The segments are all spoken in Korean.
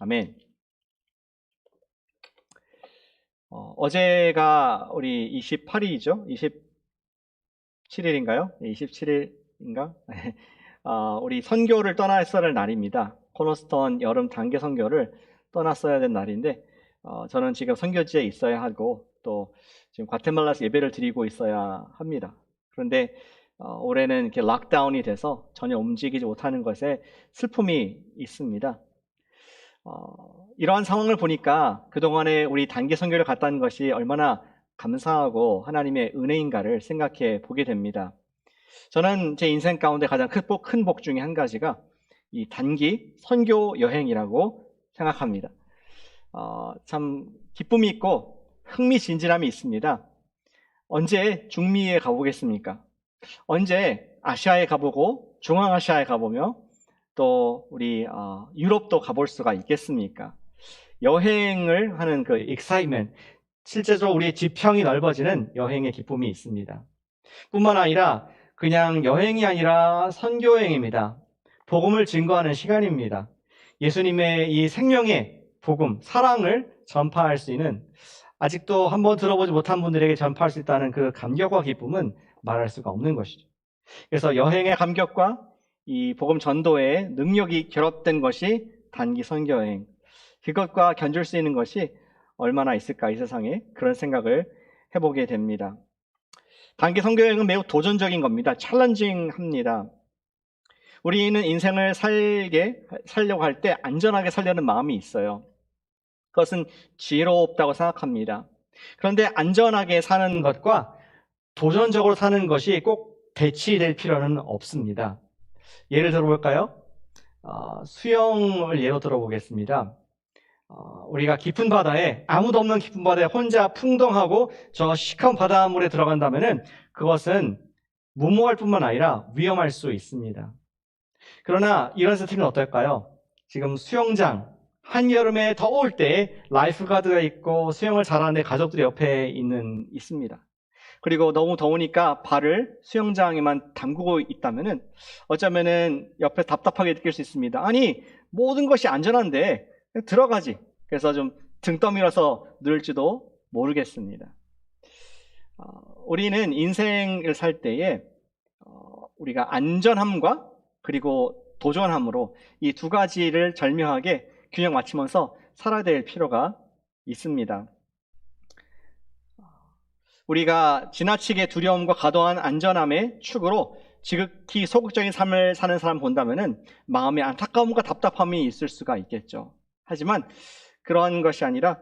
아멘. 어제가 우리 28일이죠? 27일인가요? 27일인가? 우리 선교를 떠났어야 할 날입니다. 코너스톤 여름 단계 선교를 떠났어야 될 날인데, 저는 지금 선교지에 있어야 하고, 또 지금 과테말라에서 예배를 드리고 있어야 합니다. 그런데 올해는 이렇게 락다운이 돼서 전혀 움직이지 못하는 것에 슬픔이 있습니다. 이러한 상황을 보니까 그동안에 우리 단기 선교를 갔다는 것이 얼마나 감사하고 하나님의 은혜인가를 생각해 보게 됩니다. 저는 제 인생 가운데 가장 큰 복 중에 한 가지가 이 단기 선교 여행이라고 생각합니다. 참 기쁨이 있고 흥미진진함이 있습니다. 언제 중미에 가보겠습니까? 언제 아시아에 가보고 중앙아시아에 가보며 또 우리 유럽도 가볼 수가 있겠습니까? 여행을 하는 그 excitement, 실제로 우리의 지평이 넓어지는 여행의 기쁨이 있습니다. 뿐만 아니라 그냥 여행이 아니라 선교여행입니다. 복음을 증거하는 시간입니다. 예수님의 이 생명의 복음, 사랑을 전파할 수 있는, 아직도 한번 들어보지 못한 분들에게 전파할 수 있다는 그 감격과 기쁨은 말할 수가 없는 것이죠. 그래서 여행의 감격과 이 복음 전도의 능력이 결합된 것이 단기 선교여행, 그것과 견줄 수 있는 것이 얼마나 있을까, 이 세상에. 그런 생각을 해보게 됩니다. 단기 선교여행은 매우 도전적인 겁니다. 챌린징합니다. 우리는 인생을 살려고 할 때 안전하게 살려는 마음이 있어요. 그것은 지혜롭다고 생각합니다. 그런데 안전하게 사는 것과 도전적으로 사는 것이 꼭 대치될 필요는 없습니다. 예를 들어볼까요? 수영을 예로 들어보겠습니다. 우리가 깊은 바다에, 아무도 없는 깊은 바다에 혼자 풍덩하고 저 시커먼 바닷물에 들어간다면은 그것은 무모할 뿐만 아니라 위험할 수 있습니다. 그러나 이런 세팅은 어떨까요? 지금 수영장, 한여름에 더울 때 라이프가드가 있고 수영을 잘하는 데 가족들이 옆에 있습니다. 그리고 너무 더우니까 발을 수영장에만 담그고 있다면은 어쩌면은 옆에 답답하게 느낄 수 있습니다. 아니, 모든 것이 안전한데 들어가지. 그래서 좀 등 떠밀어서 누를지도 모르겠습니다. 우리는 인생을 살 때에 우리가 안전함과 그리고 도전함으로 이 두 가지를 절묘하게 균형 맞추면서 살아야 될 필요가 있습니다. 우리가 지나치게 두려움과 과도한 안전함의 축으로 지극히 소극적인 삶을 사는 사람 본다면은 마음에 안타까움과 답답함이 있을 수가 있겠죠. 하지만 그러한 것이 아니라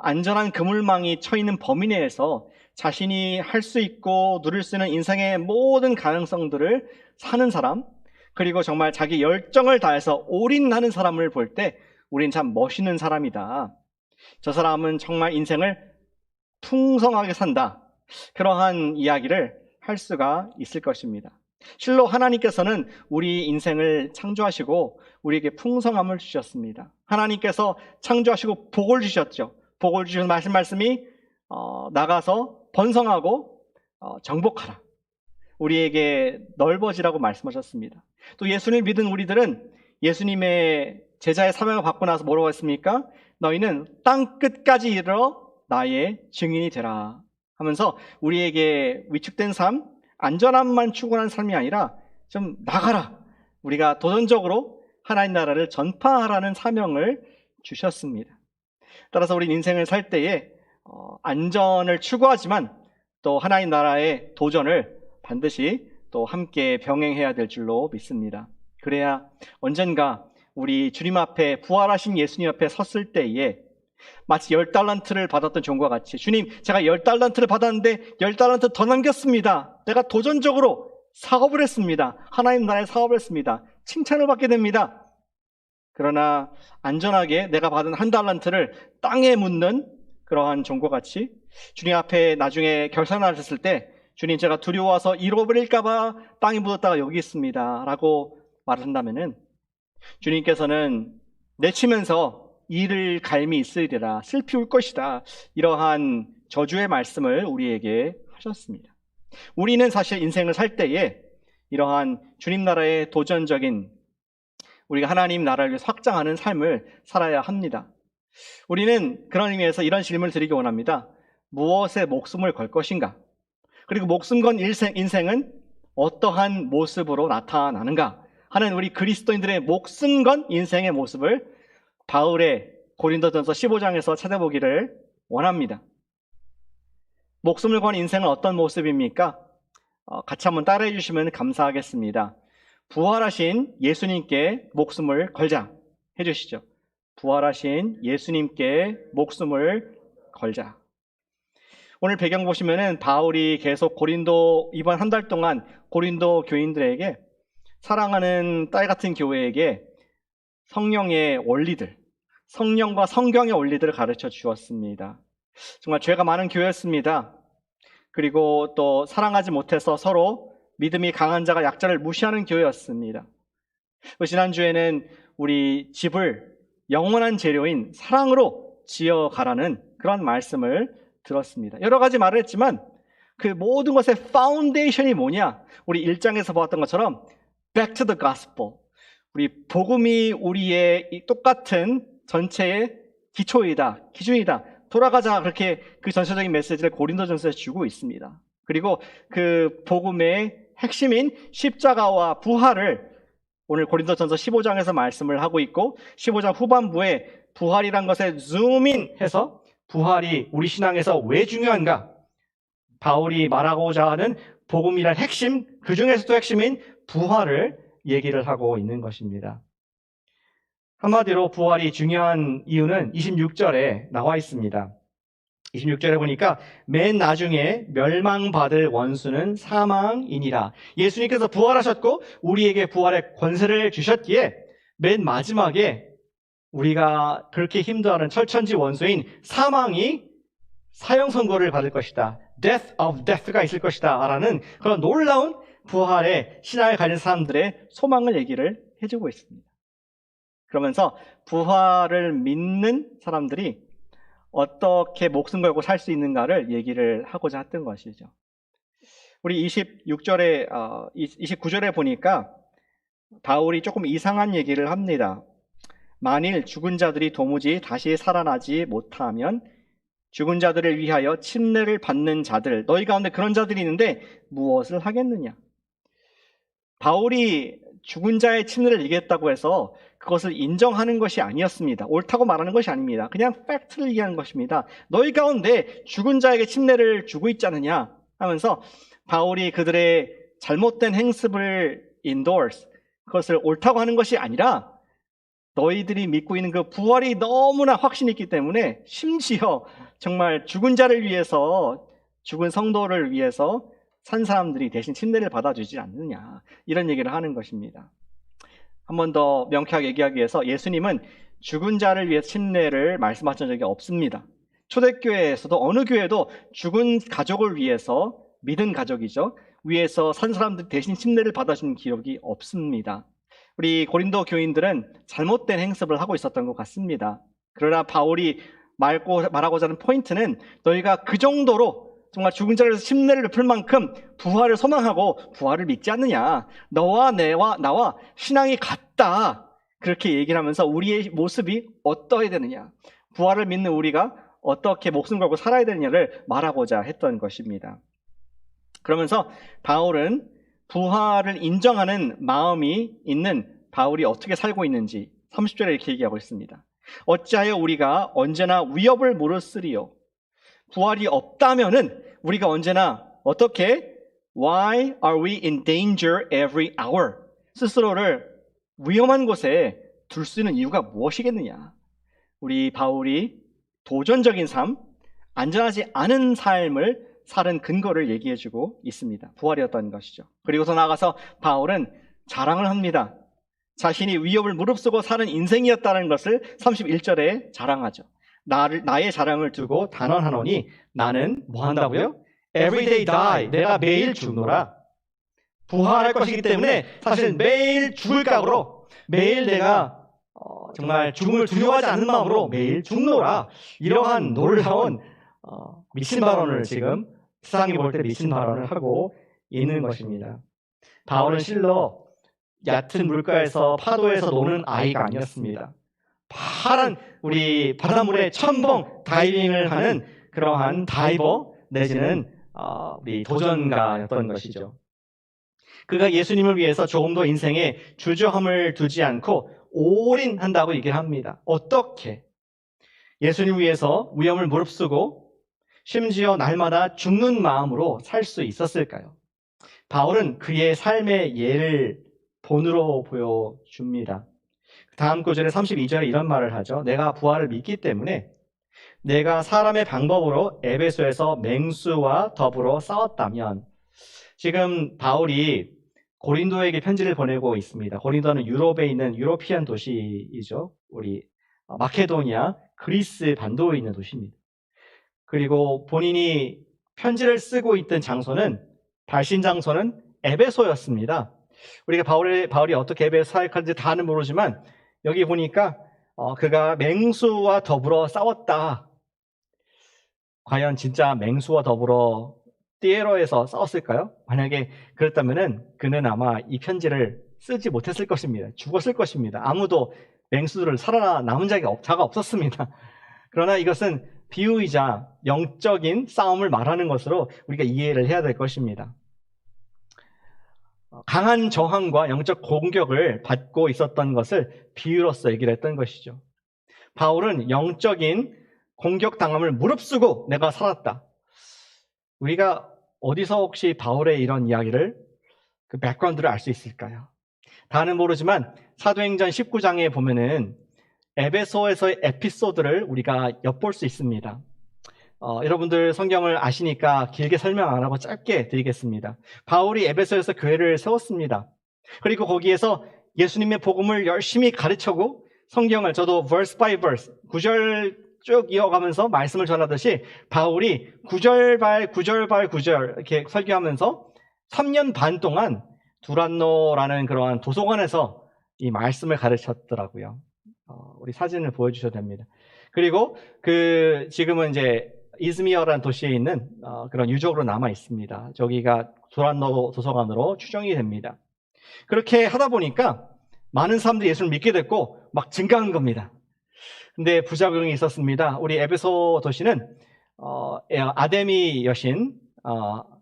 안전한 그물망이 쳐 있는 범위 내에서 자신이 할 수 있고 누릴 수 있는 인생의 모든 가능성들을 사는 사람, 그리고 정말 자기 열정을 다해서 올인하는 사람을 볼 때 우린 참 멋있는 사람이다. 저 사람은 정말 인생을 풍성하게 산다. 그러한 이야기를 할 수가 있을 것입니다. 실로 하나님께서는 우리 인생을 창조하시고 우리에게 풍성함을 주셨습니다. 하나님께서 창조하시고 복을 주셨죠. 복을 주신 말씀이 나가서 번성하고 정복하라. 우리에게 넓어지라고 말씀하셨습니다. 또 예수님을 믿은 우리들은 예수님의 제자의 사명을 받고 나서 뭐라고 했습니까? 너희는 땅 끝까지 이르러 나의 증인이 되라 하면서 우리에게 위축된 삶, 안전함만 추구하는 삶이 아니라 좀 나가라. 우리가 도전적으로 하나님 나라를 전파하라는 사명을 주셨습니다. 따라서 우리 인생을 살 때에 안전을 추구하지만 또 하나님 나라의 도전을 반드시 또 함께 병행해야 될 줄로 믿습니다. 그래야 언젠가 우리 주님 앞에, 부활하신 예수님 앞에 섰을 때에 마치 10달란트를 받았던 종과 같이, 주님, 제가 10달란트를 받았는데 10달란트 더 남겼습니다. 내가 도전적으로 사업을 했습니다. 하나님 나라의 사업을 했습니다. 칭찬을 받게 됩니다. 그러나 안전하게 내가 받은 1달란트를 땅에 묻는 그러한 종과 같이 주님 앞에 나중에 결산하셨을 때, 주님, 제가 두려워서 잃어버릴까봐 땅에 묻었다가 여기 있습니다 라고 말을 한다면은 주님께서는 내치면서 이를 갈미 있으리라, 슬피 울 것이다, 이러한 저주의 말씀을 우리에게 하셨습니다. 우리는 사실 인생을 살 때에 이러한 주님 나라의 도전적인 우리가 하나님 나라를 위해서 확장하는 삶을 살아야 합니다. 우리는 그런 의미에서 이런 질문을 드리기 원합니다. 무엇에 목숨을 걸 것인가? 그리고 목숨 건 인생은 어떠한 모습으로 나타나는가 하는 우리 그리스도인들의 목숨 건 인생의 모습을 바울의 고린도전서 15장에서 찾아보기를 원합니다. 목숨을 건 인생은 어떤 모습입니까? 같이 한번 따라해 주시면 감사하겠습니다. 부활하신 예수님께 목숨을 걸자 해주시죠. 부활하신 예수님께 목숨을 걸자. 오늘 배경 보시면은 바울이 계속 이번 한 달 동안 고린도 교인들에게 사랑하는 딸 같은 교회에게 성령의 원리들, 성령과 성경의 원리들을 가르쳐 주었습니다. 정말 죄가 많은 교회였습니다. 그리고 또 사랑하지 못해서 서로 믿음이 강한 자가 약자를 무시하는 교회였습니다. 지난주에는 우리 집을 영원한 재료인 사랑으로 지어가라는 그런 말씀을 들었습니다. 여러 가지 말을 했지만 그 모든 것의 파운데이션이 뭐냐? 우리 1장에서 보았던 것처럼 Back to the Gospel. 우리 복음이 우리의 이 똑같은 전체의 기초이다, 기준이다. 돌아가자, 그렇게 그 전체적인 메시지를 고린도전서에 주고 있습니다. 그리고 그 복음의 핵심인 십자가와 부활을 오늘 고린도전서 15장에서 말씀을 하고 있고 15장 후반부에 부활이란 것에 줌인해서 부활이 우리 신앙에서 왜 중요한가? 바울이 말하고자 하는 복음이란 핵심, 그 중에서도 핵심인 부활을 얘기를 하고 있는 것입니다. 한마디로 부활이 중요한 이유는 26절에 나와 있습니다. 26절에 보니까 맨 나중에 멸망받을 원수는 사망이니라. 예수님께서 부활하셨고 우리에게 부활의 권세를 주셨기에 맨 마지막에 우리가 그렇게 힘들어하는 철천지 원수인 사망이 사형 선고를 받을 것이다. Death of Death가 있을 것이다 라는 그런 놀라운 부활의 신앙을 가진 사람들의 소망을 얘기를 해주고 있습니다. 그러면서 부활을 믿는 사람들이 어떻게 목숨 걸고 살 수 있는가를 얘기를 하고자 했던 것이죠. 우리 29절에 보니까 바울이 조금 이상한 얘기를 합니다. 만일 죽은 자들이 도무지 다시 살아나지 못하면 죽은 자들을 위하여 침례를 받는 자들, 너희 가운데 그런 자들이 있는데 무엇을 하겠느냐? 바울이 죽은 자의 침례를 얘기했다고 해서 그것을 인정하는 것이 아니었습니다. 옳다고 말하는 것이 아닙니다. 그냥 팩트를 얘기하는 것입니다. 너희 가운데 죽은 자에게 침례를 주고 있지 않느냐 하면서 바울이 그들의 잘못된 행습을 endorse, 그것을 옳다고 하는 것이 아니라 너희들이 믿고 있는 그 부활이 너무나 확신이 있기 때문에 심지어 정말 죽은 자를 위해서, 죽은 성도를 위해서 산 사람들이 대신 침례를 받아주지 않느냐, 이런 얘기를 하는 것입니다. 한 번 더 명쾌하게 얘기하기 위해서 예수님은 죽은 자를 위해 침례를 말씀하신 적이 없습니다. 초대교회에서도 어느 교회도 죽은 가족을 위해서, 믿은 가족이죠, 위해서 산 사람들 대신 침례를 받아주는 기록이 없습니다. 우리 고린도 교인들은 잘못된 행습을 하고 있었던 것 같습니다. 그러나 바울이 말하고자 하는 포인트는 너희가 그 정도로 정말 죽은 자를 위해서 침례를 베풀 만큼 부활을 소망하고 부활을 믿지 않느냐. 너와 나와 신앙이 같다. 그렇게 얘기를 하면서 우리의 모습이 어떠해야 되느냐. 부활을 믿는 우리가 어떻게 목숨 걸고 살아야 되느냐를 말하고자 했던 것입니다. 그러면서 바울은 부활을 인정하는 마음이 있는 바울이 어떻게 살고 있는지 30절에 이렇게 얘기하고 있습니다. 어찌하여 우리가 언제나 위협을 무릅쓰리요. 부활이 없다면은 우리가 언제나 어떻게 Why are we in danger every hour? 스스로를 위험한 곳에 둘 수 있는 이유가 무엇이겠느냐? 우리 바울이 도전적인 삶, 안전하지 않은 삶을 살은 근거를 얘기해주고 있습니다. 부활이었던 것이죠. 그리고 더 나아가서 바울은 자랑을 합니다. 자신이 위협을 무릅쓰고 사는 인생이었다는 것을 31절에 자랑하죠. 나의 자랑을 두고 단언하노니 나는 뭐 한다고요? Everyday die. 내가 매일 죽노라. 부활할 것이기 때문에 사실 매일 죽을 각오로, 매일 내가 정말 죽음을 두려워하지 않는 마음으로 매일 죽노라. 이러한 놀라운 미친 발언을 지금 세상이 볼 때 미친 발언을 하고 있는 것입니다. 바울은 실로 얕은 물가에서 파도에서 노는 아이가 아니었습니다. 파란 우리 바닷물에 첨벙 다이빙을 하는 그러한 다이버 내지는 우리 도전가였던 것이죠. 그가 예수님을 위해서 조금 더 인생에 주저함을 두지 않고 올인한다고 얘기를 합니다. 어떻게? 예수님을 위해서 위험을 무릅쓰고 심지어 날마다 죽는 마음으로 살 수 있었을까요? 바울은 그의 삶의 예를 본으로 보여줍니다. 다음 구절에 32절에 이런 말을 하죠. 내가 부활을 믿기 때문에 내가 사람의 방법으로 에베소에서 맹수와 더불어 싸웠다면, 지금 바울이 고린도에게 편지를 보내고 있습니다. 고린도는 유럽에 있는 유로피안 도시이죠. 우리 마케도니아, 그리스 반도에 있는 도시입니다. 그리고 본인이 편지를 쓰고 있던 장소는, 발신 장소는 에베소였습니다. 우리가 바울이 어떻게 에베소 사역하는지 다는 모르지만 여기 보니까 그가 맹수와 더불어 싸웠다. 과연 진짜 맹수와 더불어 띠에로에서 싸웠을까요? 만약에 그렇다면은 그는 아마 이 편지를 쓰지 못했을 것입니다. 죽었을 것입니다. 아무도 맹수를 살아남은 자가 없었습니다. 그러나 이것은 비유이자 영적인 싸움을 말하는 것으로 우리가 이해를 해야 될 것입니다. 강한 저항과 영적 공격을 받고 있었던 것을 비유로서 얘기를 했던 것이죠. 바울은 영적인 공격당함을 무릅쓰고 내가 살았다. 우리가 어디서 혹시 바울의 이런 이야기를, 그 백그라운드를 알 수 있을까요? 다는 모르지만 사도행전 19장에 보면은 에베소에서의 에피소드를 우리가 엿볼 수 있습니다. 여러분들 성경을 아시니까 길게 설명 안 하고 짧게 드리겠습니다. 바울이 에베소에서 교회를 세웠습니다. 그리고 거기에서 예수님의 복음을 열심히 가르치고 성경을, 저도 verse by verse, 구절 쭉 이어가면서 말씀을 전하듯이 바울이 구절 이렇게 설교하면서 3년 반 동안 두란노라는 그러한 도서관에서 이 말씀을 가르쳤더라고요. 우리 사진을 보여주셔도 됩니다. 그리고 지금은 이제 이즈미어라는 도시에 있는 그런 유적으로 남아 있습니다. 저기가 두란노 도서관으로 추정이 됩니다. 그렇게 하다 보니까 많은 사람들이 예수를 믿게 됐고 막 증가한 겁니다. 근데 부작용이 있었습니다. 우리 에베소 도시는 아데미 여신,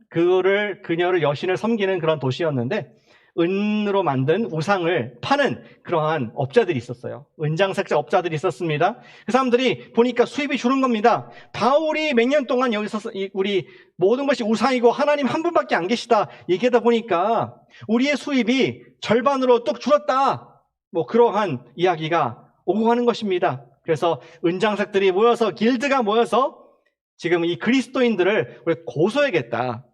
그녀를 여신을 섬기는 그런 도시였는데 은으로 만든 우상을 파는 그러한 업자들이 있었어요. 은장색자 업자들이 있었습니다. 그 사람들이 보니까 수입이 줄은 겁니다. 바울이 몇 년 동안 여기서 우리 모든 것이 우상이고 하나님 한 분밖에 안 계시다 얘기하다 보니까 우리의 수입이 절반으로 뚝 줄었다. 그러한 이야기가 오고 가는 것입니다. 그래서 은장색들이 모여서, 길드가 모여서 지금 이 그리스도인들을 우리 고소해야겠다.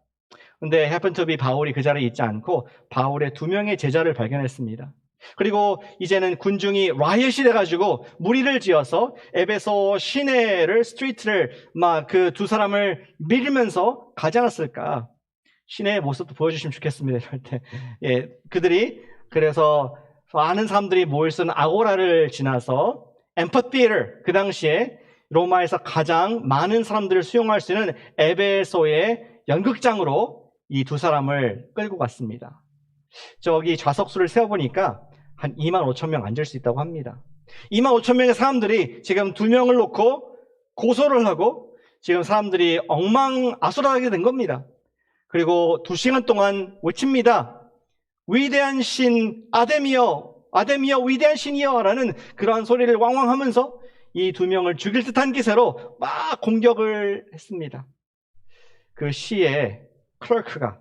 근데 happen to be 바울이 그 자리에 있지 않고 바울의 2명의 제자를 발견했습니다. 그리고 이제는 군중이 라이엇이 돼가지고 무리를 지어서 에베소 시내를, 스트리트를 막 그 두 사람을 밀면서 가지 않았을까. 시내의 모습도 보여주시면 좋겠습니다. 이럴 때. 예, 그들이 그래서 많은 사람들이 모일 수 있는 아고라를 지나서 엠퍼티를, 그 당시에 로마에서 가장 많은 사람들을 수용할 수 있는 에베소의 연극장으로 이 두 사람을 끌고 갔습니다. 저기 좌석수를 세어보니까 한 25,000명 앉을 수 있다고 합니다. 25,000명의 사람들이 지금 2명을 놓고 고소를 하고 지금 사람들이 엉망아수라하게 된 겁니다. 그리고 2시간 동안 외칩니다. 위대한 신 아데미여, 아데미여 위대한 신이여 라는 그러한 소리를 왕왕 하면서 이 2명을 죽일 듯한 기세로 막 공격을 했습니다. 그 시의 클러크가,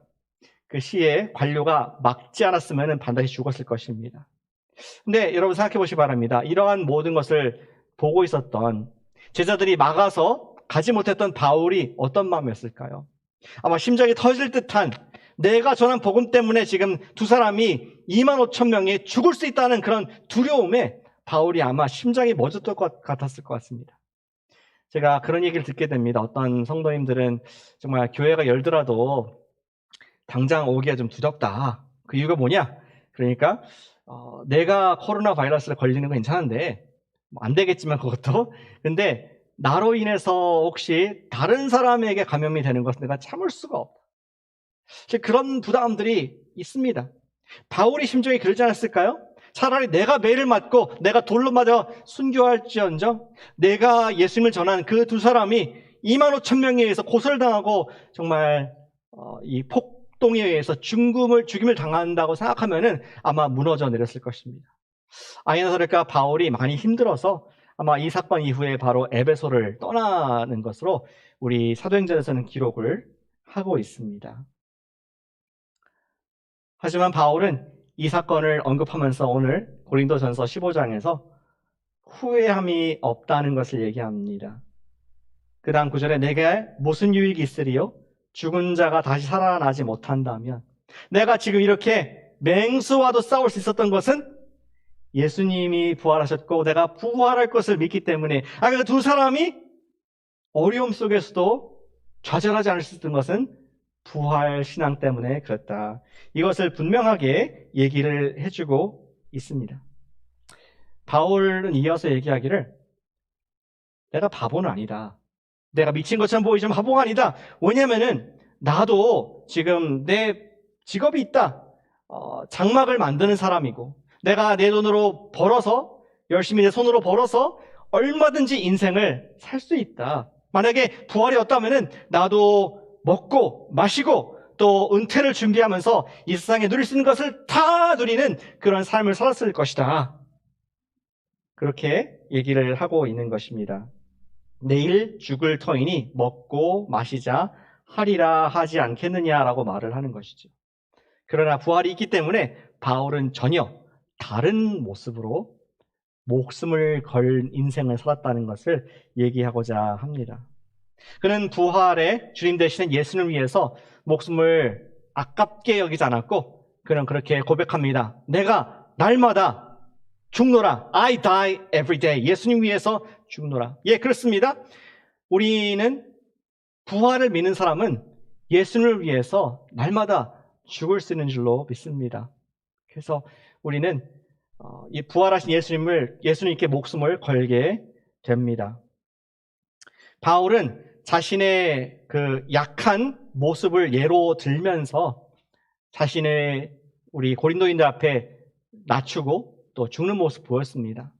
그 시의 관료가 막지 않았으면 반드시 죽었을 것입니다. 근데 여러분 생각해 보시기 바랍니다. 이러한 모든 것을 보고 있었던 제자들이 막아서 가지 못했던 바울이 어떤 마음이었을까요? 아마 심장이 터질 듯한, 내가 전한 복음 때문에 지금 두 사람이 25,000명이 죽을 수 있다는 그런 두려움에 바울이 아마 심장이 멎었을 것 같았을 것 같습니다. 제가 그런 얘기를 듣게 됩니다. 어떤 성도님들은 정말 교회가 열더라도 당장 오기가 좀 두렵다. 그 이유가 뭐냐? 그러니까 내가 코로나 바이러스를 걸리는 건 괜찮은데 안 되겠지만 그것도, 근데 나로 인해서 혹시 다른 사람에게 감염이 되는 것은 내가 참을 수가 없다. 그런 부담들이 있습니다. 바울이 심정이 그러지 않았을까요? 차라리 내가 매를 맞고 내가 돌로 맞아 순교할지언정 내가 예수님을 전한 그 두 사람이 2만 5천 명에 의해서 고설당하고 정말 이 폭동에 의해서 죽임을 당한다고 생각하면은 아마 무너져 내렸을 것입니다. 아니나 다를까 바울이 많이 힘들어서 아마 이 사건 이후에 바로 에베소를 떠나는 것으로 우리 사도행전에서는 기록을 하고 있습니다. 하지만 바울은 이 사건을 언급하면서 오늘 고린도전서 15장에서 후회함이 없다는 것을 얘기합니다. 그 다음 9절에 내게 무슨 유익이 있으리요? 죽은 자가 다시 살아나지 못한다면. 내가 지금 이렇게 맹수와도 싸울 수 있었던 것은 예수님이 부활하셨고 내가 부활할 것을 믿기 때문에 그 두 사람이 어려움 속에서도 좌절하지 않을 수 있었던 것은 부활 신앙 때문에 그렇다. 이것을 분명하게 얘기를 해주고 있습니다. 바울은 이어서 얘기하기를 내가 바보는 아니다. 내가 미친 것처럼 보이지만 바보가 아니다. 왜냐면은 나도 지금 내 직업이 있다. 장막을 만드는 사람이고 내가 내 돈으로 벌어서 열심히 내 손으로 벌어서 얼마든지 인생을 살 수 있다. 만약에 부활이 없다면은 나도 먹고 마시고 또 은퇴를 준비하면서 이 세상에 누릴 수 있는 것을 다 누리는 그런 삶을 살았을 것이다. 그렇게 얘기를 하고 있는 것입니다. 내일 죽을 터이니 먹고 마시자 하리라 하지 않겠느냐라고 말을 하는 것이죠. 그러나 부활이 있기 때문에 바울은 전혀 다른 모습으로 목숨을 걸 인생을 살았다는 것을 얘기하고자 합니다. 그는 부활의 주님 되시는 예수님을 위해서 목숨을 아깝게 여기지 않았고 그는 그렇게 고백합니다. 내가 날마다 죽노라. I die every day. 예수님 위해서 죽노라. 예, 그렇습니다. 우리는 부활을 믿는 사람은 예수님을 위해서 날마다 죽을 수 있는 줄로 믿습니다. 그래서 우리는 이 부활하신 예수님께 목숨을 걸게 됩니다. 바울은 자신의 그 약한 모습을 예로 들면서 자신의 우리 고린도인들 앞에 낮추고 또 죽는 모습 보였습니다.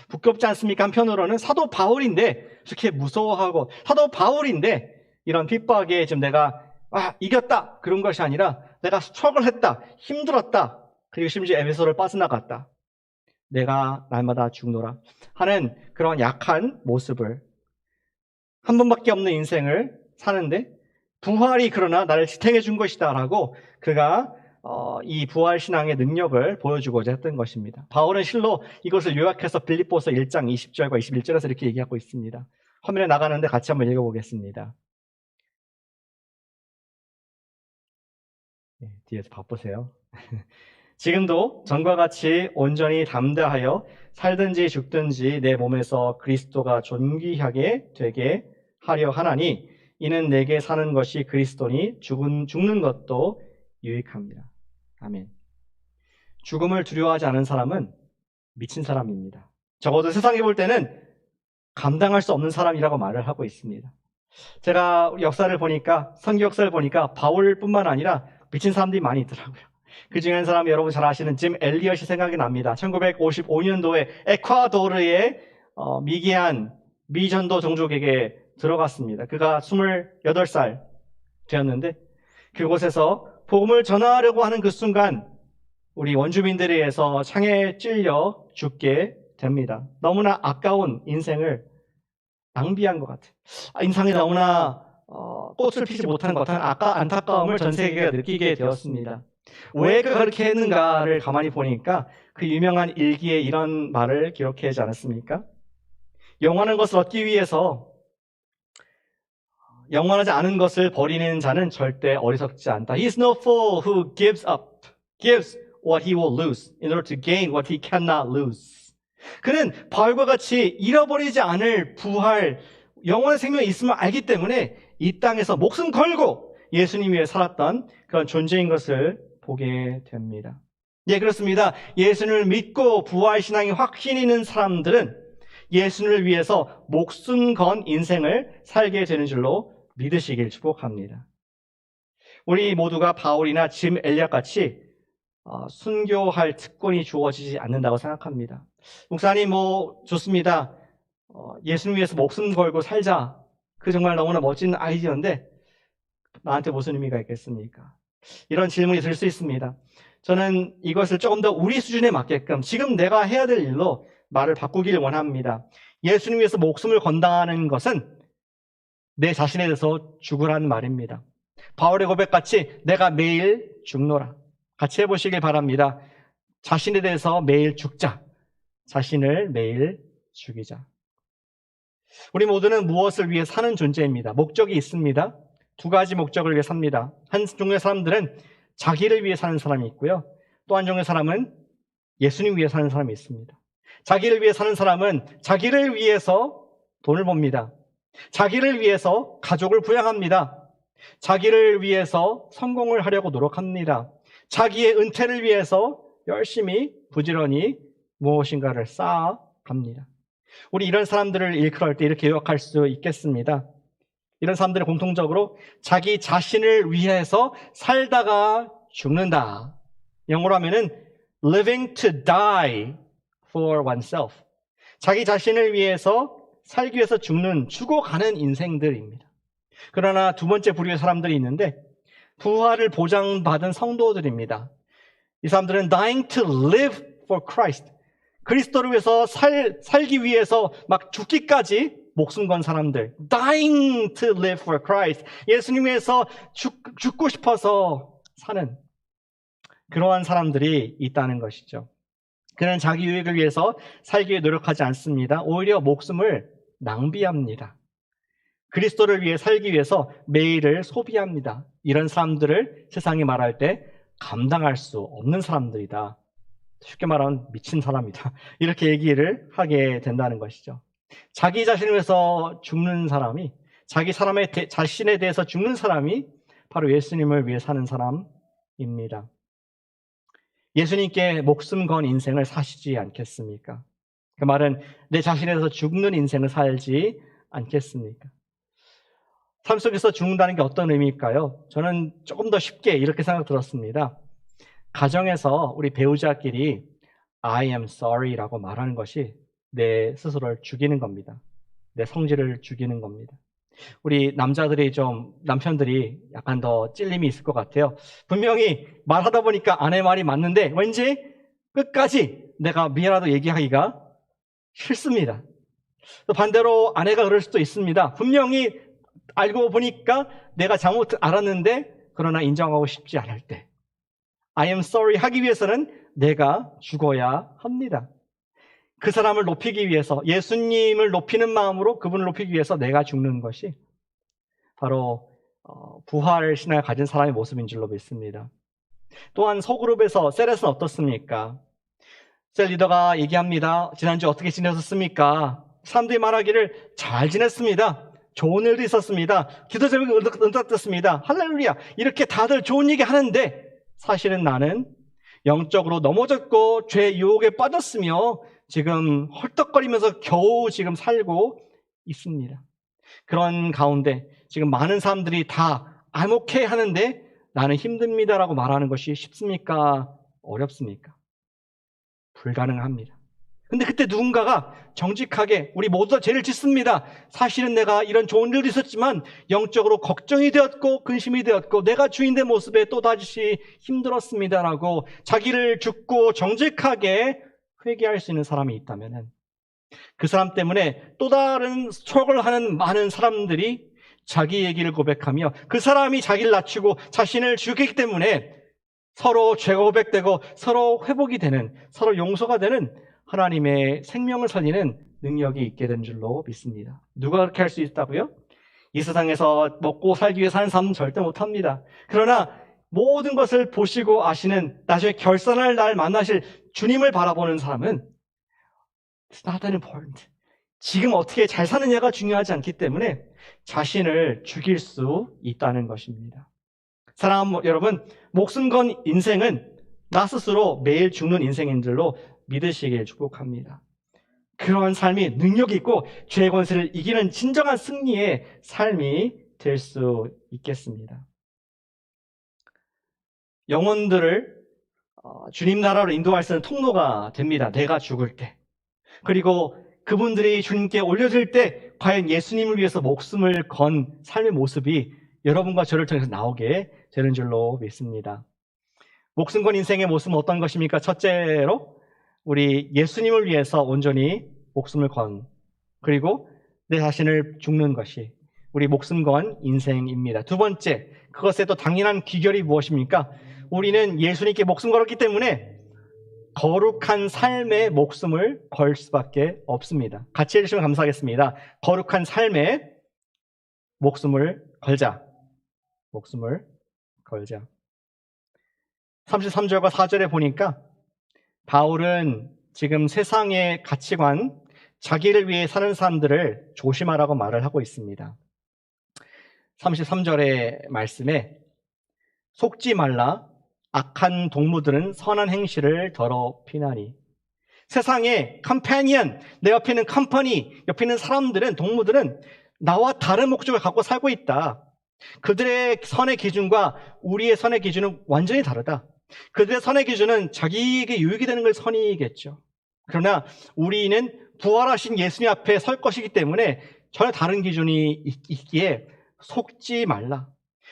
부끄럽지 않습니까? 한편으로는 사도 바울인데 이렇게 무서워하고 사도 바울인데 이런 핍박에 지금 내가 이겼다 그런 것이 아니라 내가 스트러글했다 힘들었다 그리고 심지어 에베소를 빠져나갔다 내가 날마다 죽노라 하는 그런 약한 모습을 한 번밖에 없는 인생을 사는데 부활이 그러나 나를 지탱해 준 것이다 라고 그가 이 부활 신앙의 능력을 보여주고자 했던 것입니다. 바울은 실로 이것을 요약해서 빌립보서 1장 20절과 21절에서 이렇게 얘기하고 있습니다. 화면에 나가는데 같이 한번 읽어보겠습니다. 네, 뒤에서 바쁘세요. 지금도 전과 같이 온전히 담대하여 살든지 죽든지 내 몸에서 그리스도가 존귀하게 되게 하려 하나니 이는 내게 사는 것이 그리스도니 죽는 것도 유익합니다. 아멘. 죽음을 두려워하지 않은 사람은 미친 사람입니다. 적어도 세상에 볼 때는 감당할 수 없는 사람이라고 말을 하고 있습니다. 제가 역사를 보니까 선교 역사를 보니까 바울뿐만 아니라 미친 사람들이 많이 있더라고요. 그 중에 한 사람이 여러분 잘 아시는 짐 엘리엇이 생각이 납니다. 1955년도에 에콰도르의 미개한 미전도 종족에게 들어갔습니다. 그가 28살 되었는데 그곳에서 복음을 전하려고 하는 그 순간 우리 원주민들에 의해서 창에 찔려 죽게 됩니다. 너무나 아까운 인생을 낭비한 것 같아요. 인생이 너무나 꽃을 피지 못하는 것 같은 안타까움을 전 세계가 느끼게 되었습니다. 왜 그렇게 했는가를 가만히 보니까 그 유명한 일기에 이런 말을 기록하지 않았습니까? 영원한 것을 얻기 위해서 영원하지 않은 것을 버리는 자는 절대 어리석지 않다. He is no fool who gives what he will lose in order to gain what he cannot lose. 그는 바울과 같이 잃어버리지 않을 부활, 영원의 생명이 있음을 알기 때문에 이 땅에서 목숨 걸고 예수님 위해 살았던 그런 존재인 것을 보게 됩니다. 예, 그렇습니다. 예수님을 믿고 부활 신앙이 확신 있는 사람들은 예수님을 위해서 목숨 건 인생을 살게 되는 줄로 믿으시길 축복합니다. 우리 모두가 바울이나 짐 엘리엇 같이 순교할 특권이 주어지지 않는다고 생각합니다. 목사님, 좋습니다. 예수님 위해서 목숨 걸고 살자. 그 정말 너무나 멋진 아이디어인데 나한테 무슨 의미가 있겠습니까? 이런 질문이 들 수 있습니다. 저는 이것을 조금 더 우리 수준에 맞게끔 지금 내가 해야 될 일로 말을 바꾸기를 원합니다. 예수님 위해서 목숨을 건다는 것은 내 자신에 대해서 죽으라는 말입니다. 바울의 고백같이 내가 매일 죽노라. 같이 해보시길 바랍니다. 자신에 대해서 매일 죽자. 자신을 매일 죽이자. 우리 모두는 무엇을 위해 사는 존재입니다. 목적이 있습니다. 두 가지 목적을 위해 삽니다. 한 종류의 사람들은 자기를 위해 사는 사람이 있고요. 또 한 종류의 사람은 예수님 위해 사는 사람이 있습니다. 자기를 위해 사는 사람은 자기를 위해서 돈을 법니다. 자기를 위해서 가족을 부양합니다. 자기를 위해서 성공을 하려고 노력합니다. 자기의 은퇴를 위해서 열심히 부지런히 무엇인가를 쌓아갑니다. 우리 이런 사람들을 일컬을 때 이렇게 요약할 수 있겠습니다. 이런 사람들은 공통적으로 자기 자신을 위해서 살다가 죽는다. 영어로 하면은 living to die for oneself. 자기 자신을 위해서 살기 위해서 죽어가는 인생들입니다. 그러나 두 번째 부류의 사람들이 있는데 부활을 보장받은 성도들입니다. 이 사람들은 dying to live for Christ. 그리스도를 위해서 살기 위해서 막 죽기까지 목숨 건 사람들. dying to live for Christ. 예수님 위해서 죽고 싶어서 사는 그러한 사람들이 있다는 것이죠. 그는 자기 유익을 위해서 살기 위해 노력하지 않습니다. 오히려 목숨을 낭비합니다. 그리스도를 위해 살기 위해서 매일을 소비합니다. 이런 사람들을 세상이 말할 때 감당할 수 없는 사람들이다. 쉽게 말하면 미친 사람이다. 이렇게 얘기를 하게 된다는 것이죠. 자기 자신을 위해서 죽는 사람이, 자신에 대해서 죽는 사람이 바로 예수님을 위해 사는 사람입니다. 예수님께 목숨 건 인생을 사시지 않겠습니까? 그 말은 내 자신에 대해서 죽는 인생을 살지 않겠습니까? 삶 속에서 죽는다는 게 어떤 의미일까요? 저는 조금 더 쉽게 이렇게 생각 들었습니다. 가정에서 우리 배우자끼리 I am sorry라고 말하는 것이 내 스스로를 죽이는 겁니다. 내 성질을 죽이는 겁니다. 우리 남편들이 약간 더 찔림이 있을 것 같아요. 분명히 말하다 보니까 아내 말이 맞는데 왠지 끝까지 내가 미안하다고 얘기하기가 싫습니다. 또 반대로 아내가 그럴 수도 있습니다. 분명히 알고 보니까 내가 잘못 알았는데 그러나 인정하고 싶지 않을 때 I am sorry 하기 위해서는 내가 죽어야 합니다. 그 사람을 높이기 위해서, 예수님을 높이는 마음으로 그분을 높이기 위해서 내가 죽는 것이 바로 부활 신앙을 가진 사람의 모습인 줄로 믿습니다. 또한 소그룹에서 셀에서는 어떻습니까? 셀 리더가 얘기합니다. 지난주 어떻게 지내셨습니까? 사람들이 말하기를 잘 지냈습니다. 좋은 일도 있었습니다. 기도 제목이 응답됐습니다. 할렐루야. 이렇게 다들 좋은 얘기 하는데 사실은 나는 영적으로 넘어졌고 죄 유혹에 빠졌으며 지금 헐떡거리면서 겨우 지금 살고 있습니다. 그런 가운데 지금 많은 사람들이 다 I'm okay 하는데 나는 힘듭니다라고 말하는 것이 쉽습니까? 어렵습니까? 불가능합니다. 근데 그때 누군가가 정직하게 우리 모두 다 죄를 짓습니다. 사실은 내가 이런 좋은 일도 있었지만 영적으로 걱정이 되었고 근심이 되었고 내가 주인된 모습에 또다시 힘들었습니다라고 자기를 죽고 정직하게 회개할 수 있는 사람이 있다면 그 사람 때문에 또 다른 스트러글을 하는 많은 사람들이 자기 얘기를 고백하며 그 사람이 자기를 낮추고 자신을 죽이기 때문에 서로 죄가 고백되고 서로 회복이 되는, 서로 용서가 되는 하나님의 생명을 살리는 능력이 있게 된 줄로 믿습니다. 누가 그렇게 할 수 있다고요? 이 세상에서 먹고 살기 위해 사는 사람은 절대 못합니다. 그러나 모든 것을 보시고 아시는, 나중에 결산할 날 만나실 주님을 바라보는 사람은 It's not that important. 지금 어떻게 잘 사느냐가 중요하지 않기 때문에 자신을 죽일 수 있다는 것입니다. 사랑하는 여러분, 목숨 건 인생은 나 스스로 매일 죽는 인생인 줄로 믿으시길 축복합니다. 그러한 삶이 능력이 있고 죄의 권세를 이기는 진정한 승리의 삶이 될 수 있겠습니다. 영혼들을 주님 나라로 인도할 수 있는 통로가 됩니다. 내가 죽을 때. 그리고 그분들이 주님께 올려질 때 과연 예수님을 위해서 목숨을 건 삶의 모습이 여러분과 저를 통해서 나오게 되는 줄로 믿습니다. 목숨 건 인생의 모습은 어떤 것입니까? 첫째로 우리 예수님을 위해서 온전히 목숨을 건, 그리고 내 자신을 죽는 것이 우리 목숨 건 인생입니다. 두 번째, 그것의 또 당연한 비결이 무엇입니까? 우리는 예수님께 목숨 걸었기 때문에 거룩한 삶에 목숨을 걸 수밖에 없습니다. 같이 해주시면 감사하겠습니다. 거룩한 삶에 목숨을 걸자. 목숨을 걸자. 33절과 4절에 보니까 바울은 지금 세상의 가치관, 자기를 위해 사는 사람들을 조심하라고 말을 하고 있습니다. 33절의 말씀에 속지 말라. 악한 동무들은 선한 행실을 더럽히나니. 세상에 컴패니언, 내 옆에 있는 컴퍼니, 옆에 있는 사람들은, 동무들은 나와 다른 목적을 갖고 살고 있다. 그들의 선의 기준과 우리의 선의 기준은 완전히 다르다. 그들의 선의 기준은 자기에게 유익이 되는 걸 선이겠죠. 그러나 우리는 부활하신 예수님 앞에 설 것이기 때문에 전혀 다른 기준이 있기에 속지 말라.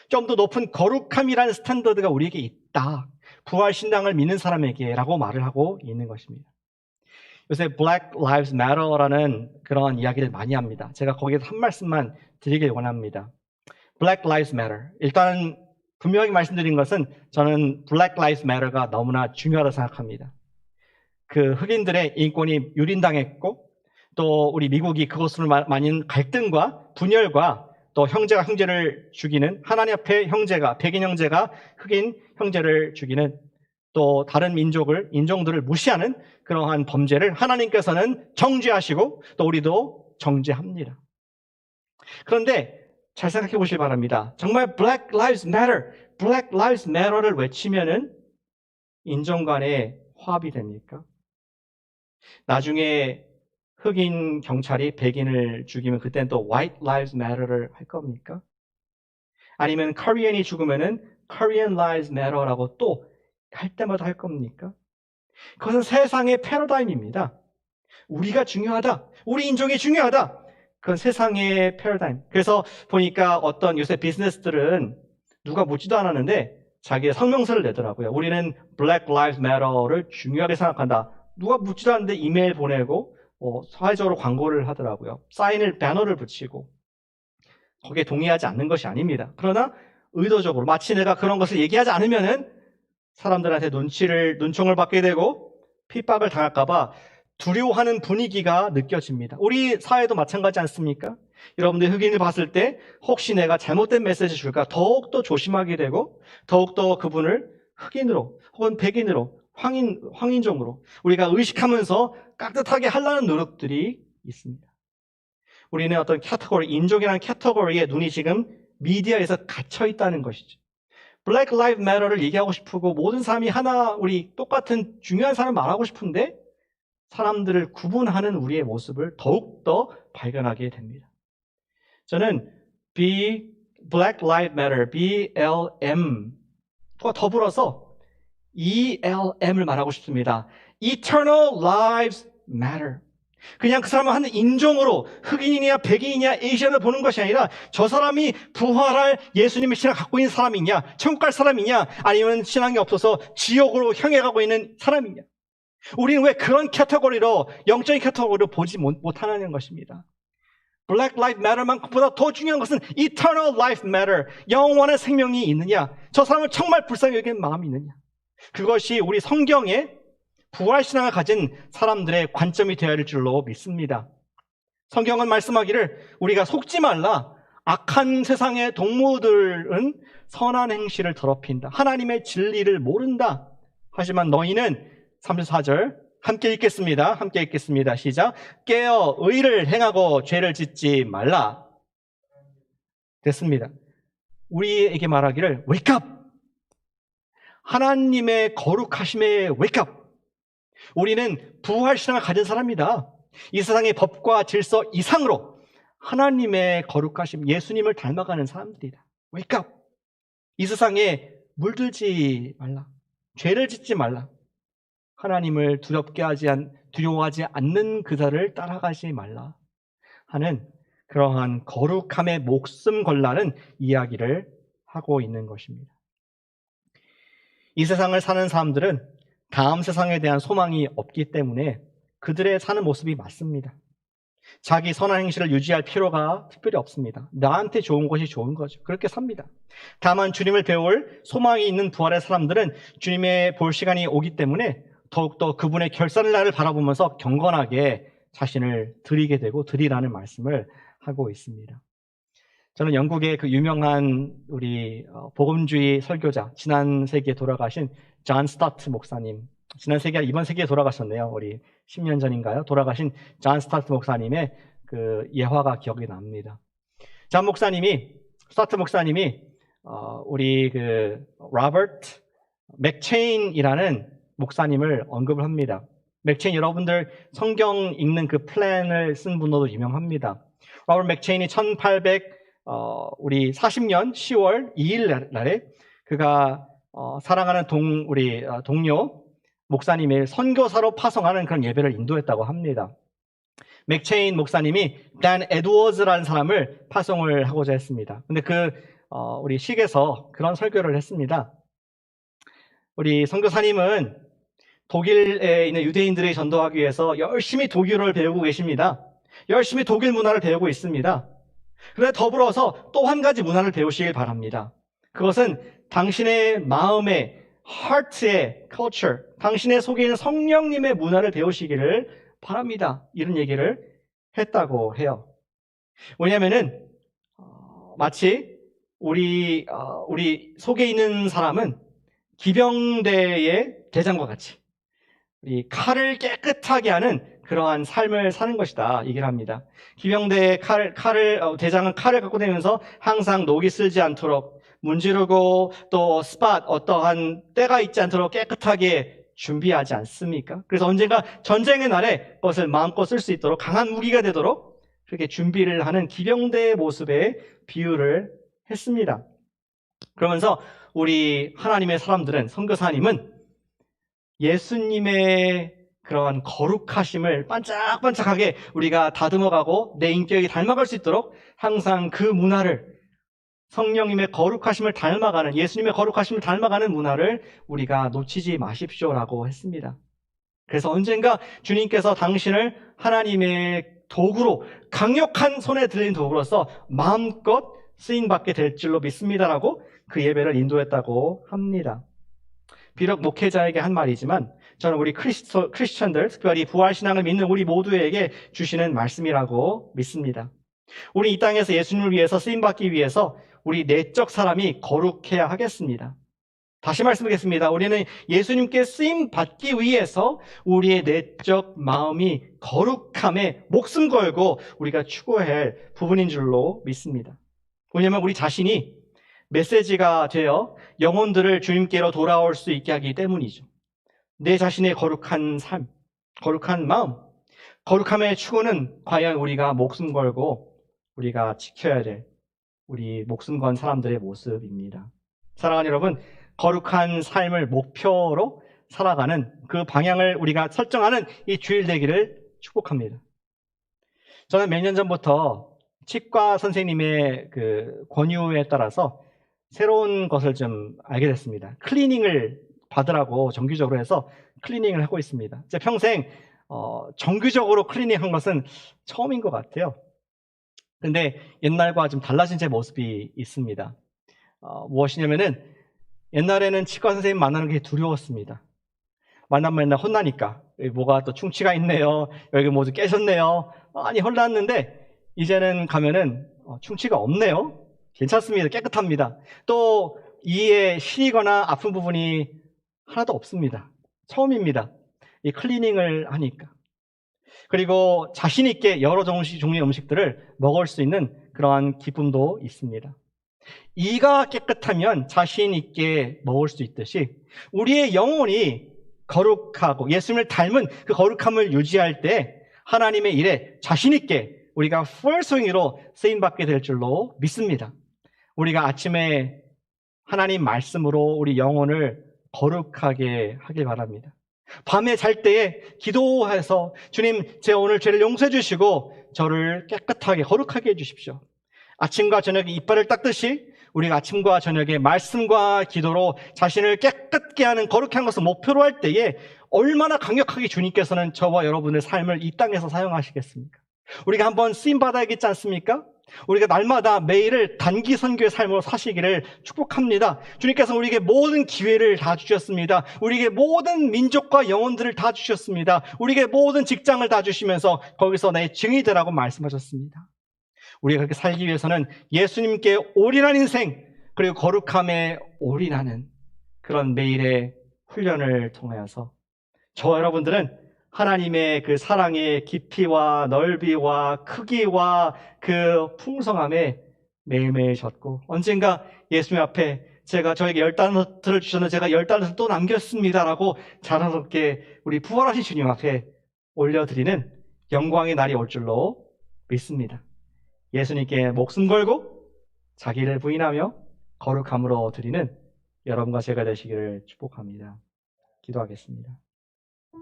좀 더 높은 거룩함이라는 스탠더드가 우리에게 있다. 부활신당을 믿는 사람에게 라고 말을 하고 있는 것입니다. 요새 Black Lives Matter라는 그런 이야기를 많이 합니다. 제가 거기에서 한 말씀만 드리길 원합니다. Black Lives Matter. 일단 분명히 말씀드린 것은 저는 Black Lives Matter가 너무나 중요하다고 생각합니다. 그 흑인들의 인권이 유린당했고 또 우리 미국이 그것으로 많은 갈등과 분열과 또 형제가 형제를 죽이는, 하나님 앞에 형제가, 백인 형제가 흑인 형제를 죽이는, 또 다른 인종들을 무시하는 그러한 범죄를 하나님께서는 정죄하시고 또 우리도 정죄합니다. 그런데 잘 생각해 보시기 바랍니다. 정말 Black Lives Matter, Black Lives Matter를 외치면은 인종 간의 화합이 됩니까? 나중에 흑인 경찰이 백인을 죽이면 그때는 또 White Lives Matter를 할 겁니까? 아니면 코리안이 죽으면은 Korean Lives Matter라고 또 할 때마다 할 겁니까? 그것은 세상의 패러다임입니다. 우리가 중요하다. 우리 인종이 중요하다. 그건 세상의 패러다임. 그래서 보니까 어떤 요새 비즈니스들은 누가 묻지도 않았는데 자기의 성명서를 내더라고요. 우리는 Black Lives Matter를 중요하게 생각한다. 누가 묻지도 않는데 이메일 보내고 사회적으로 광고를 하더라고요. 사인을, 배너를 붙이고. 거기에 동의하지 않는 것이 아닙니다. 그러나 의도적으로 마치 내가 그런 것을 얘기하지 않으면은 사람들한테 눈총을 받게 되고 핍박을 당할까봐 두려워하는 분위기가 느껴집니다. 우리 사회도 마찬가지 않습니까? 여러분들 흑인을 봤을 때 혹시 내가 잘못된 메시지 줄까 더욱더 조심하게 되고 더욱더 그분을 흑인으로 혹은 백인으로 황인종으로 우리가 의식하면서 깍듯하게 하려는 노력들이 있습니다. 우리는 어떤 캐터고리, 인종이라는 캐터고리에 눈이 지금 미디어에서 갇혀 있다는 것이죠. Black Lives Matter를 얘기하고 싶고 모든 사람이 하나 우리 똑같은 중요한 사람을 말하고 싶은데 사람들을 구분하는 우리의 모습을 더욱더 발견하게 됩니다. 저는 Black Lives Matter, BLM과 더불어서 ELM을 말하고 싶습니다. Eternal Lives Matter. 그냥 그 사람을 한 인종으로 흑인이냐 백인이냐 에이시안을 보는 것이 아니라 저 사람이 부활할 예수님의 신앙을 갖고 있는 사람이냐, 천국 갈 사람이냐, 아니면 신앙이 없어서 지옥으로 향해 가고 있는 사람이냐. 우리는 왜 그런 캐터고리로, 영적인 캐터고리로 보지 못하는 것입니다. Black Lives Matter만큼보다 더 중요한 것은 Eternal Life Matter, 영원한 생명이 있느냐, 저 사람을 정말 불쌍히 여기는 마음이 있느냐. 그것이 우리 성경에 부활신앙을 가진 사람들의 관점이 되어야 할 줄로 믿습니다. 성경은 말씀하기를 우리가 속지 말라. 악한 세상의 동무들은 선한 행실을 더럽힌다. 하나님의 진리를 모른다. 하지만 너희는 34절 함께 읽겠습니다. 함께 읽겠습니다. 시작. 깨어 의를 행하고 죄를 짓지 말라. 됐습니다. 우리에게 말하기를 wake up. 하나님의 거룩하심에 wake up. 우리는 부활신앙을 가진 사람이다. 이 세상의 법과 질서 이상으로 하나님의 거룩하심, 예수님을 닮아가는 사람들이다. Wake up. 이 세상에 물들지 말라. 죄를 짓지 말라. 하나님을 두려워하지 않는 그들을 따라가지 말라 하는 그러한 거룩함에 목숨 걸라는 이야기를 하고 있는 것입니다. 이 세상을 사는 사람들은 다음 세상에 대한 소망이 없기 때문에 그들의 사는 모습이 맞습니다. 자기 선한 행실을 유지할 필요가 특별히 없습니다. 나한테 좋은 것이 좋은 거죠. 그렇게 삽니다. 다만 주님을 배울 소망이 있는 부활의 사람들은 주님의 볼 시간이 오기 때문에 더욱더 그분의 결산날을 바라보면서 경건하게 자신을 드리게 되고 드리라는 말씀을 하고 있습니다. 저는 영국의 그 유명한 우리 복음주의 설교자, 지난 세기에 돌아가신 존 스타트 목사님, 이번 세기에 돌아가셨네요. 우리 10년 전인가요? 돌아가신 존 스타트 목사님의 그 예화가 기억이 납니다. 스타트 목사님이 우리 그 로버트 맥체인이라는 목사님을 언급을 합니다. 맥체인, 여러분들 성경 읽는 그 플랜을 쓴 분으로도 유명합니다. 로버트 맥체인이 40년 10월 2일 날에 그가 사랑하는 동료 목사님의 선교사로 파송하는 그런 예배를 인도했다고 합니다. 맥체인 목사님이 댄 에드워즈라는 사람을 파송을 하고자 했습니다. 근데 우리 식에서 그런 설교를 했습니다. 우리 선교사님은 독일에 있는 유대인들을 전도하기 위해서 열심히 독일어를 배우고 계십니다. 열심히 독일 문화를 배우고 있습니다. 그런데 더불어서 또 한 가지 문화를 배우시길 바랍니다. 그것은 당신의 마음의 heart의 culture, 당신의 속에 있는 성령님의 문화를 배우시기를 바랍니다. 이런 얘기를 했다고 해요. 왜냐하면은 마치 우리 속에 있는 사람은 기병대의 대장과 같이 이 칼을 깨끗하게 하는 그러한 삶을 사는 것이다 얘기를 합니다. 기병대의 대장은 칼을 갖고 다니면서 항상 녹이 슬지 않도록 문지르고 또 어떠한 때가 있지 않도록 깨끗하게 준비하지 않습니까? 그래서 언젠가 전쟁의 날에 그것을 마음껏 쓸 수 있도록 강한 무기가 되도록 그렇게 준비를 하는 기병대의 모습에 비유를 했습니다. 그러면서 우리 하나님의 사람들은, 선교사님은 예수님의 그러한 거룩하심을 반짝반짝하게 우리가 다듬어가고 내 인격이 닮아갈 수 있도록 항상 그 문화를, 성령님의 거룩하심을 닮아가는, 예수님의 거룩하심을 닮아가는 문화를 우리가 놓치지 마십시오라고 했습니다. 그래서 언젠가 주님께서 당신을 하나님의 도구로, 강력한 손에 들린 도구로서 마음껏 쓰임받게 될 줄로 믿습니다라고 그 예배를 인도했다고 합니다. 비록 목회자에게 한 말이지만 저는 우리 크리스천들, 특별히 부활신앙을 믿는 우리 모두에게 주시는 말씀이라고 믿습니다. 우리 이 땅에서 예수님을 위해서 쓰임받기 위해서 우리 내적 사람이 거룩해야 하겠습니다. 다시 말씀드리겠습니다. 우리는 예수님께 쓰임받기 위해서 우리의 내적 마음이 거룩함에 목숨 걸고 우리가 추구해야 할 부분인 줄로 믿습니다. 왜냐하면 우리 자신이 메시지가 되어 영혼들을 주님께로 돌아올 수 있게 하기 때문이죠. 내 자신의 거룩한 삶, 거룩한 마음, 거룩함의 추구는 과연 우리가 목숨 걸고 우리가 지켜야 될 우리 목숨 건 사람들의 모습입니다. 사랑하는 여러분, 거룩한 삶을 목표로 살아가는 그 방향을 우리가 설정하는 이 주일 되기를 축복합니다. 저는 몇 년 전부터 치과 선생님의 그 권유에 따라서 새로운 것을 좀 알게 됐습니다. 클리닝을 받으라고 정기적으로 해서 클리닝을 하고 있습니다. 제 평생 정기적으로 클리닝한 것은 처음인 것 같아요. 근데 옛날과 좀 달라진 제 모습이 있습니다. 무엇이냐면은 옛날에는 치과 선생님 만나는 게 두려웠습니다. 만나면 맨날 혼나니까 뭐가 또 충치가 있네요, 여기 모두 깨졌네요, 많이 혼났는데 이제는 가면은 충치가 없네요, 괜찮습니다, 깨끗합니다. 또 이에 시리거나 아픈 부분이 하나도 없습니다. 처음입니다, 이 클리닝을 하니까. 그리고 자신 있게 여러 종류의 음식들을 먹을 수 있는 그러한 기쁨도 있습니다. 이가 깨끗하면 자신 있게 먹을 수 있듯이 우리의 영혼이 거룩하고 예수님을 닮은 그 거룩함을 유지할 때 하나님의 일에 자신 있게 우리가 풀스윙으로 쓰임받게 될 줄로 믿습니다. 우리가 아침에 하나님 말씀으로 우리 영혼을 거룩하게 하길 바랍니다. 밤에 잘 때에 기도해서 주님, 제 오늘 죄를 용서해 주시고 저를 깨끗하게 거룩하게 해 주십시오. 아침과 저녁에 이빨을 닦듯이 우리가 아침과 저녁에 말씀과 기도로 자신을 깨끗게 하는 거룩한 것을 목표로 할 때에 얼마나 강력하게 주님께서는 저와 여러분의 삶을 이 땅에서 사용하시겠습니까? 우리가 한번 쓰임받아야겠지 않습니까? 우리가 날마다 매일을 단기 선교의 삶으로 사시기를 축복합니다. 주님께서 우리에게 모든 기회를 다 주셨습니다. 우리에게 모든 민족과 영혼들을 다 주셨습니다. 우리에게 모든 직장을 다 주시면서 거기서 내 증이 되라고 말씀하셨습니다. 우리가 그렇게 살기 위해서는 예수님께 올인한 인생, 그리고 거룩함에 올인하는 그런 매일의 훈련을 통하여서 저와 여러분들은 하나님의 그 사랑의 깊이와 넓이와 크기와 그 풍성함에 매일매일 젖고, 언젠가 예수님 앞에 제가 저에게 10달란트를 주셨는데 제가 10달란트를 또 남겼습니다라고 자랑스럽게 우리 부활하신 주님 앞에 올려드리는 영광의 날이 올 줄로 믿습니다. 예수님께 목숨 걸고 자기를 부인하며 거룩함으로 드리는 여러분과 제가 되시기를 축복합니다. 기도하겠습니다.